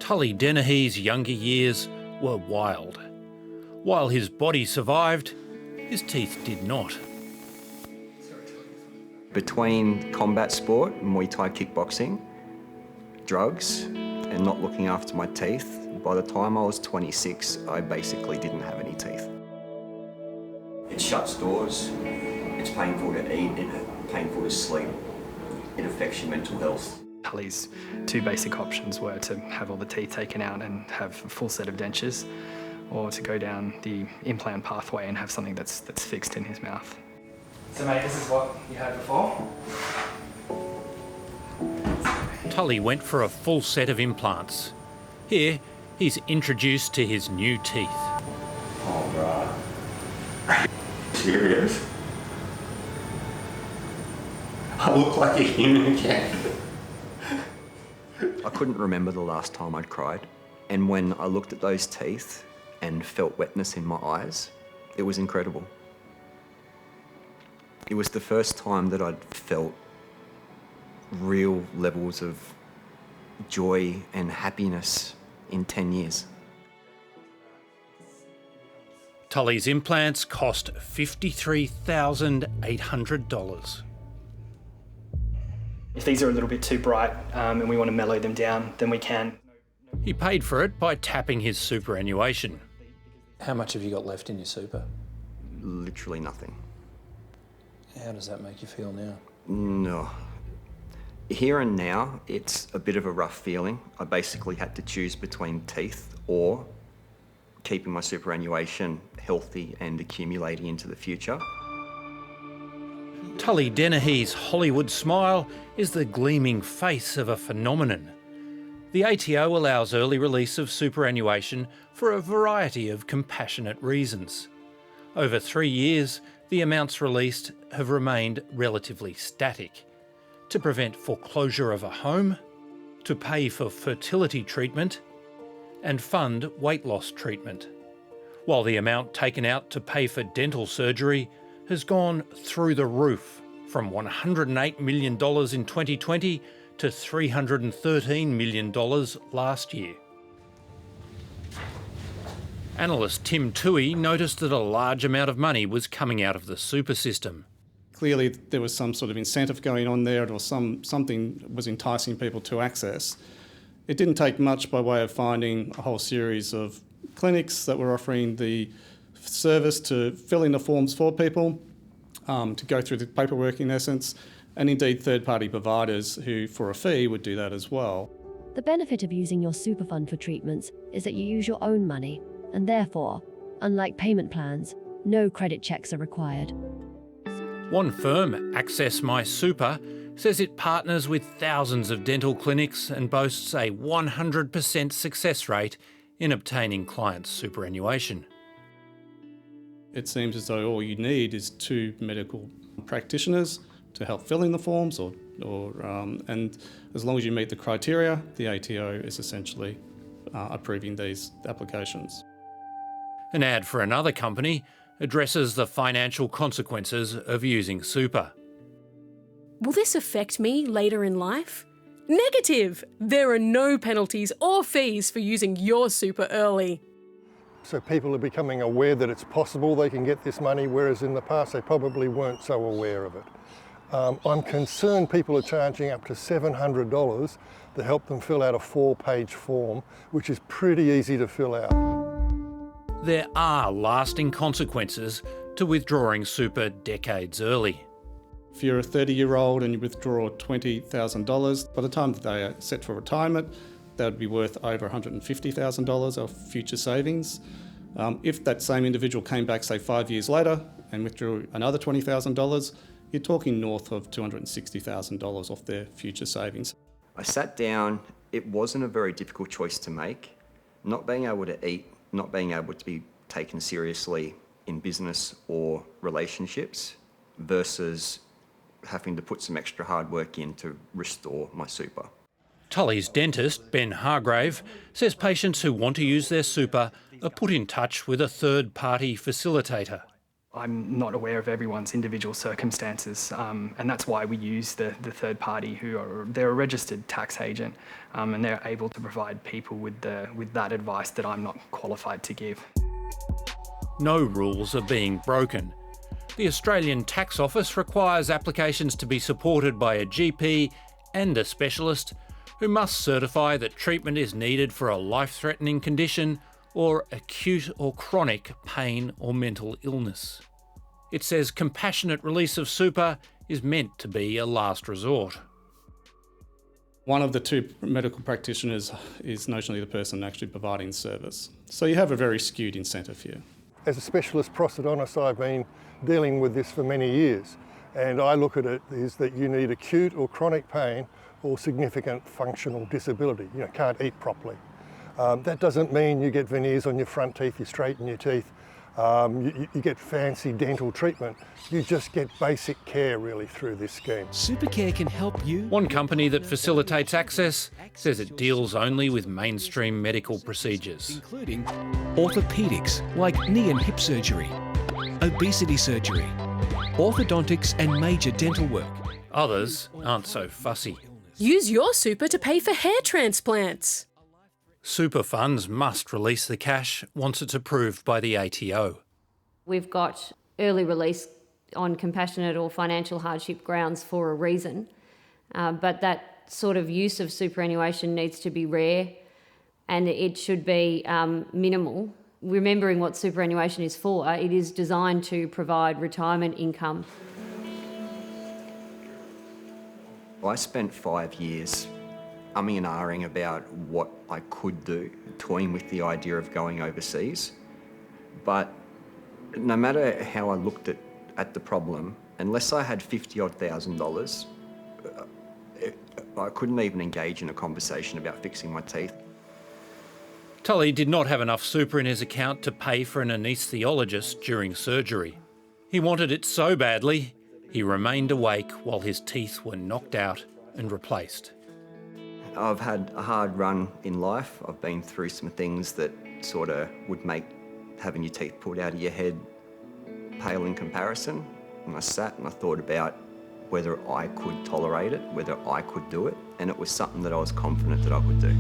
Tully Dennehy's younger years were wild. While his body survived, his teeth did not. Between combat sport, Muay Thai kickboxing, drugs, and not looking after my teeth, by the time I was 26, I basically didn't have any teeth. It shuts doors, it's painful to eat, it's painful to sleep, it affects your mental health. Tully's two basic options were to have all the teeth taken out and have a full set of dentures, or to go down the implant pathway and have something that's fixed in his mouth. So mate, this is what you had before. Tully went for a full set of implants. Here, he's introduced to his new teeth. Oh, right. Serious? I look like a human again. I couldn't remember the last time I'd cried. And when I looked at those teeth and felt wetness in my eyes, it was incredible. It was the first time that I'd felt real levels of joy and happiness in 10 years. Tully's implants cost $53,800. If these are a little bit too bright and we want to mellow them down, then we can. He paid for it by tapping his superannuation. How much have you got left in your super? Literally nothing. How does that make you feel now? No. Here and now, it's a bit of a rough feeling. I basically had to choose between teeth or keeping my superannuation healthy and accumulating into the future. Tully Dennehy's Hollywood smile is the gleaming face of a phenomenon. The ATO allows early release of superannuation for a variety of compassionate reasons. Over 3 years, the amounts released have remained relatively static. To prevent foreclosure of a home, to pay for fertility treatment, and fund weight loss treatment. While the amount taken out to pay for dental surgery has gone through the roof, from $108 million in 2020 to $313 million last year. Analyst Tim Toohey noticed that a large amount of money was coming out of the super system. Clearly there was some sort of incentive going on there, or something was enticing people to access. It didn't take much by way of finding a whole series of clinics that were offering the service to fill in the forms for people, to go through the paperwork in essence, and indeed third-party providers who, for a fee, would do that as well. The benefit of using your super fund for treatments is that you use your own money, and therefore, unlike payment plans, no credit checks are required. One firm, Access My Super, says it partners with thousands of dental clinics and boasts a 100% success rate in obtaining clients' superannuation. It seems as though all you need is 2 medical practitioners to help fill in the forms, and as long as you meet the criteria, the ATO is essentially approving these applications. An ad for another company addresses the financial consequences of using super. Will this affect me later in life? Negative! There are no penalties or fees for using your super early. So people are becoming aware that it's possible they can get this money, whereas in the past they probably weren't so aware of it. I'm concerned people are charging up to $700 to help them fill out a 4-page form, which is pretty easy to fill out. There are lasting consequences to withdrawing super decades early. If you're a 30-year-old and you withdraw $20,000, by the time that they are set for retirement, that would be worth over $150,000 of future savings. If that same individual came back, say 5 years later, and withdrew another $20,000, you're talking north of $260,000 off their future savings. I sat down. It wasn't a very difficult choice to make. Not being able to eat, not being able to be taken seriously in business or relationships versus having to put some extra hard work in to restore my super. Tully's dentist, Ben Hargrave, says patients who want to use their super are put in touch with a third-party facilitator. I'm not aware of everyone's individual circumstances, and that's why we use the third party they're a registered tax agent, and they're able to provide people with that advice that I'm not qualified to give. No rules are being broken. The Australian Tax Office requires applications to be supported by a GP and a specialist who must certify that treatment is needed for a life-threatening condition or acute or chronic pain or mental illness. It says compassionate release of super is meant to be a last resort. One of the two medical practitioners is notionally the person actually providing the service. So you have a very skewed incentive here. As a specialist prosthodontist, I've been dealing with this for many years, and I look at it is that you need acute or chronic pain or significant functional disability. You can't eat properly. That doesn't mean you get veneers on your front teeth, you straighten your teeth, you get fancy dental treatment. You just get basic care really through this scheme. Supercare can help you. One company that facilitates access says it deals only with mainstream medical procedures, including orthopaedics like knee and hip surgery, obesity surgery, orthodontics and major dental work. Others aren't so fussy. Use your super to pay for hair transplants. Super funds must release the cash once it's approved by the ATO. We've got early release on compassionate or financial hardship grounds for a reason, but that sort of use of superannuation needs to be rare and it should be minimal. Remembering what superannuation is for, it is designed to provide retirement income. I spent 5 years umming and ahhing about what I could do, toying with the idea of going overseas. But no matter how I looked at the problem, unless I had $50,000, I couldn't even engage in a conversation about fixing my teeth. Tully did not have enough super in his account to pay for an anaesthesiologist during surgery. He wanted it so badly, he remained awake while his teeth were knocked out and replaced. I've had a hard run in life. I've been through some things that sort of would make having your teeth pulled out of your head pale in comparison. And I sat and I thought about whether I could tolerate it, whether I could do it, and it was something that I was confident that I could do.